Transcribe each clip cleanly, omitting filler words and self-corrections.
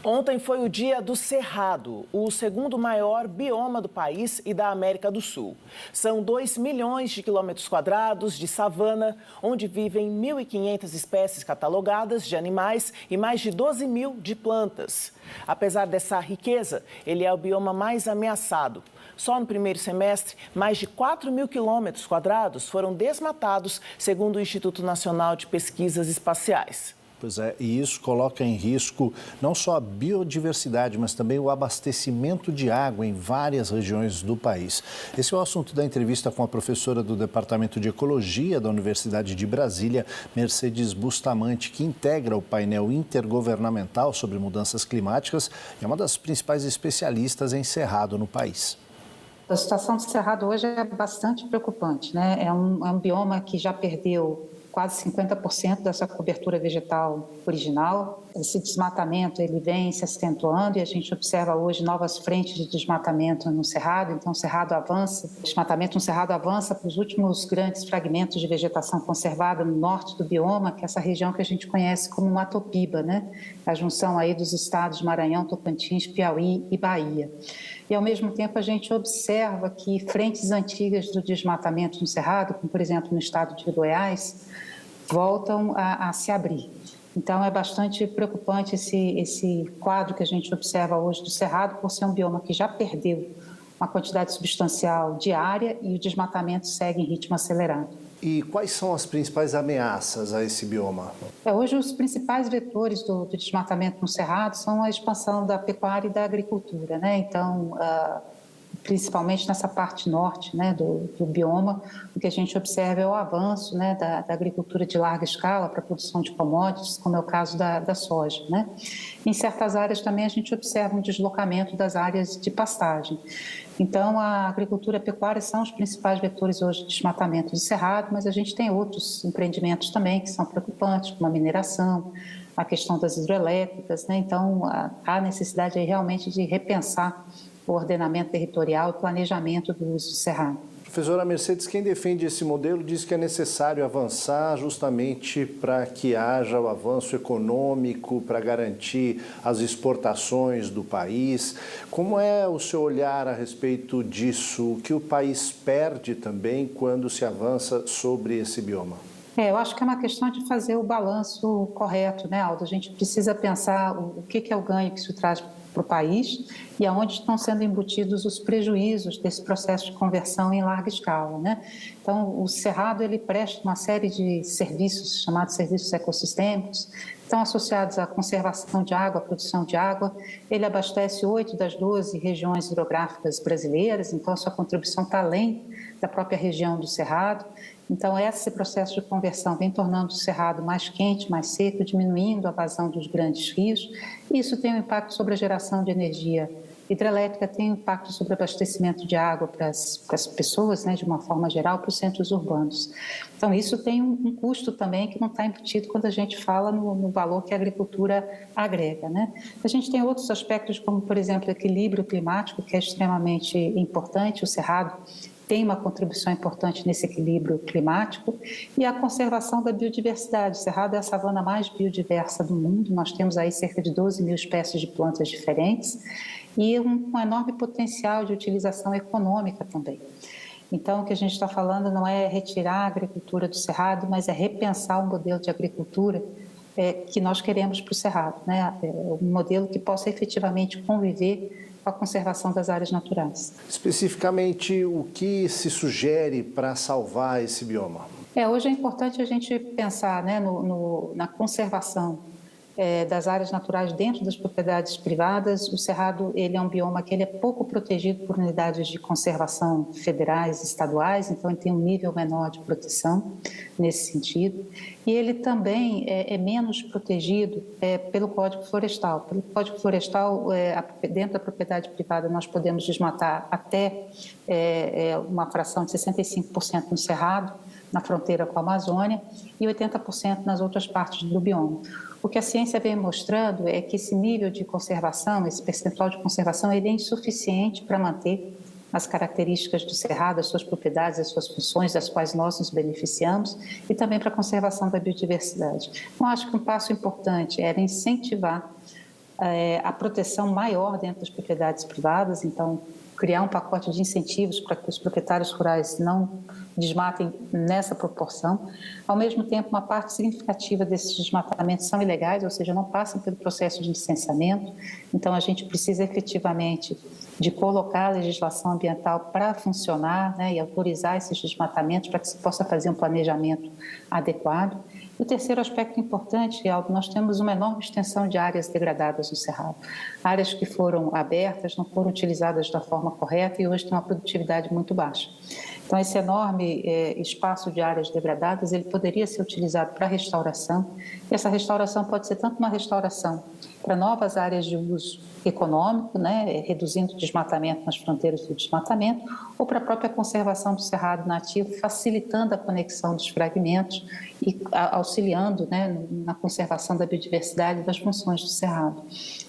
Ontem foi o dia do Cerrado, o segundo maior bioma do país e da América do Sul. São 2 milhões de quilômetros quadrados de savana, onde vivem 1.500 espécies catalogadas de animais e mais de 12 mil de plantas. Apesar dessa riqueza, ele é o bioma mais ameaçado. Só no primeiro semestre, mais de 4 mil quilômetros quadrados foram desmatados, segundo o Instituto Nacional de Pesquisas Espaciais. Pois é, e isso coloca em risco não só a biodiversidade, mas também o abastecimento de água em várias regiões do país. Esse é o assunto da entrevista com a professora do Departamento de Ecologia da Universidade de Brasília, Mercedes Bustamante, que integra o painel intergovernamental sobre mudanças climáticas e é uma das principais especialistas em cerrado no país. A situação do cerrado hoje é bastante preocupante, né? É um bioma que já perdeu quase 50% dessa cobertura vegetal original. Esse desmatamento ele vem se acentuando e a gente observa hoje novas frentes de desmatamento no cerrado. Então, o cerrado avança, o desmatamento no cerrado avança para os últimos grandes fragmentos de vegetação conservada no norte do bioma, que é essa região que a gente conhece como Mato Piba, né? A junção aí dos estados Maranhão, Tocantins, Piauí e Bahia. E, ao mesmo tempo, a gente observa que frentes antigas do desmatamento no cerrado, como, por exemplo, no estado de Goiás, voltam a se abrir. Então, é bastante preocupante esse quadro que a gente observa hoje do cerrado, por ser um bioma que já perdeu uma quantidade substancial de área e o desmatamento segue em ritmo acelerado. E quais são as principais ameaças a esse bioma? Hoje, os principais vetores do desmatamento no cerrado são a expansão da pecuária e da agricultura, né? Então, principalmente nessa parte norte, né, do bioma, o que a gente observa é o avanço, né, da agricultura de larga escala para a produção de commodities, como é o caso da soja, né? Em certas áreas também a gente observa um deslocamento das áreas de pastagem. Então, a agricultura e a pecuária são os principais vetores hoje de desmatamento do cerrado, mas a gente tem outros empreendimentos também que são preocupantes, como a mineração, a questão das hidrelétricas, né? Então, há necessidade aí realmente de repensar o ordenamento territorial e planejamento do uso do cerrado. Professora Mercedes, quem defende esse modelo diz que é necessário avançar justamente para que haja o avanço econômico, para garantir as exportações do país. Como é o seu olhar a respeito disso? O que o país perde também quando se avança sobre esse bioma? Eu acho que é uma questão de fazer o balanço correto, né, Aldo? A gente precisa pensar o que é o ganho que isso traz para o país e aonde estão sendo embutidos os prejuízos desse processo de conversão em larga escala, né? Então, o cerrado ele presta uma série de serviços chamados serviços ecossistêmicos, estão associados à conservação de água, à produção de água. Ele abastece 8 das 12 regiões hidrográficas brasileiras, então a sua contribuição está além da própria região do cerrado. Então, esse processo de conversão vem tornando o cerrado mais quente, mais seco, diminuindo a vazão dos grandes rios. E isso tem um impacto sobre a geração de energia hidrelétrica, tem um impacto sobre o abastecimento de água para as pessoas, né, de uma forma geral, para os centros urbanos. Então, isso tem um custo também que não está embutido quando a gente fala no valor que a agricultura agrega, né? A gente tem outros aspectos, como, por exemplo, o equilíbrio climático, que é extremamente importante. O cerrado tem uma contribuição importante nesse equilíbrio climático e a conservação da biodiversidade. O cerrado é a savana mais biodiversa do mundo, nós temos aí cerca de 12 mil espécies de plantas diferentes e um enorme potencial de utilização econômica também. Então, o que a gente está falando não é retirar a agricultura do cerrado, mas é repensar o modelo de agricultura que nós queremos para o cerrado, né? Um modelo que possa efetivamente conviver com a conservação das áreas naturais. Especificamente, o que se sugere para salvar esse bioma? Hoje é importante a gente pensar, né, na conservação das áreas naturais dentro das propriedades privadas. O cerrado ele é um bioma que ele é pouco protegido por unidades de conservação federais e estaduais, então ele tem um nível menor de proteção nesse sentido. E ele também é menos protegido pelo Código Florestal. Pelo Código Florestal, dentro da propriedade privada, nós podemos desmatar até uma fração de 65% no cerrado, na fronteira com a Amazônia, e 80% nas outras partes do bioma. O que a ciência vem mostrando é que esse nível de conservação, esse percentual de conservação, ele é insuficiente para manter as características do cerrado, as suas propriedades, as suas funções, das quais nós nos beneficiamos, e também para a conservação da biodiversidade. Então, acho que um passo importante era incentivar a proteção maior dentro das propriedades privadas, então criar um pacote de incentivos para que os proprietários rurais não desmatem nessa proporção. Ao mesmo tempo, uma parte significativa desses desmatamentos são ilegais, ou seja, não passam pelo processo de licenciamento. Então, a gente precisa efetivamente de colocar a legislação ambiental para funcionar, né, e autorizar esses desmatamentos para que se possa fazer um planejamento adequado. O terceiro aspecto importante, Aldo, nós temos uma enorme extensão de áreas degradadas no Cerrado. Áreas que foram abertas, não foram utilizadas da forma correta e hoje têm uma produtividade muito baixa. Então, esse enorme espaço de áreas degradadas, ele poderia ser utilizado para restauração. E essa restauração pode ser tanto uma restauração para novas áreas de uso econômico, né, reduzindo o desmatamento nas fronteiras do desmatamento, ou para a própria conservação do cerrado nativo, facilitando a conexão dos fragmentos e auxiliando, né, na conservação da biodiversidade e das funções do cerrado.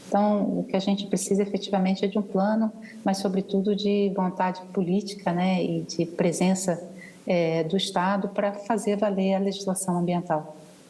Então, o que a gente precisa efetivamente é de um plano, mas sobretudo de vontade política, né, e de presença do Estado para fazer valer a legislação ambiental.